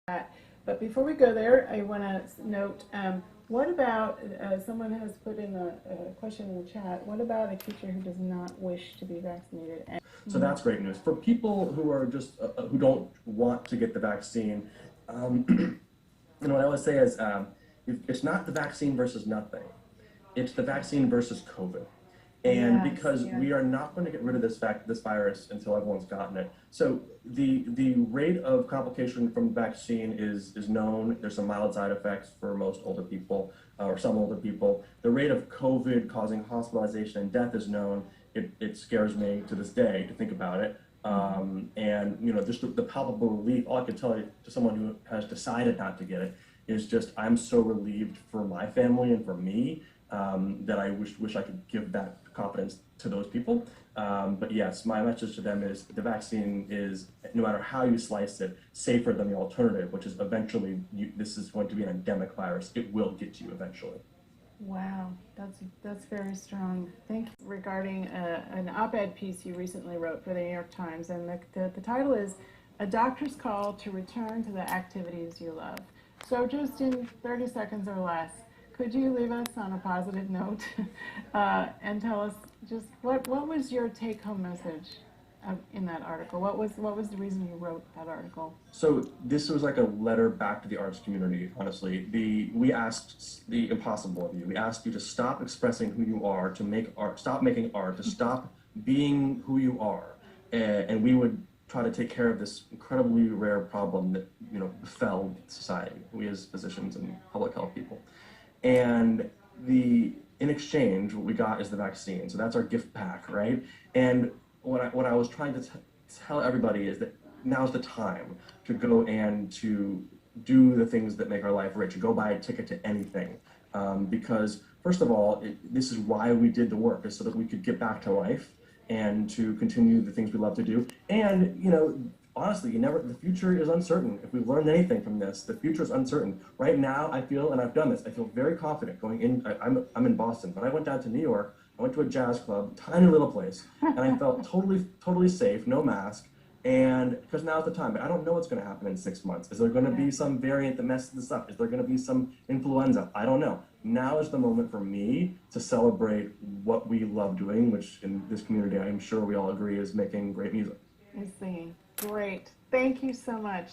But before we go there, I want to note, what about, someone has put in a question in the chat, what about a teacher who does not wish to be vaccinated? So that's great news. For people who are just, who don't want to get the vaccine, what I always say is, it's not the vaccine versus nothing. It's the vaccine versus COVID. And Yes, because yes. we are not going to get rid of this virus until everyone's gotten it. So the rate of complication from the vaccine is known. There's some mild side effects for most older people, or some older people. The rate of COVID causing hospitalization and death is known. It scares me to this day to think about it. And just the palpable relief, all I could tell you to someone who has decided not to get it is just, I'm so relieved for my family and for me, that I wish I could give that confidence to those people. But yes, my message to them is the vaccine is, no matter how you slice it, safer than the alternative, which is eventually, this is going to be an endemic virus. It will get to you eventually. Wow, that's very strong. Thank you. Regarding an op-ed piece you recently wrote for the New York Times, and the title is "A Doctor's Call to Return to the Activities You Love." So just in 30 seconds or less, could you leave us on a positive note and tell us just what was your take-home message in that article? What was the reason you wrote that article? So this was like a letter back to the arts community, honestly. We asked the impossible of you. We asked you to stop expressing who you are, to make art, stop making art, to stop being who you are. And we would try to take care of this incredibly rare problem that, befell society, we as physicians and public health people. And in exchange, what we got is the vaccine. So that's our gift pack, right? And what I was trying to tell everybody is that now's the time to go and to do the things that make our life rich, go buy a ticket to anything. Because first of all, this is why we did the work, is so that we could get back to life and to continue the things we love to do. And, honestly, the future is uncertain. If we've learned anything from this, the future is uncertain. Right now, I feel, and I've done this, I feel very confident going in. I'm in Boston, but I went down to New York. I went to a jazz club, tiny little place, and I felt totally safe, no mask. And because now's the time, but I don't know what's going to happen in 6 months. Is there going to be some variant that messes this up? Is there going to be some influenza? I don't know. Now is the moment for me to celebrate what we love doing, which in this community, I'm sure we all agree is making great music. Is singing. Great. Thank you so much.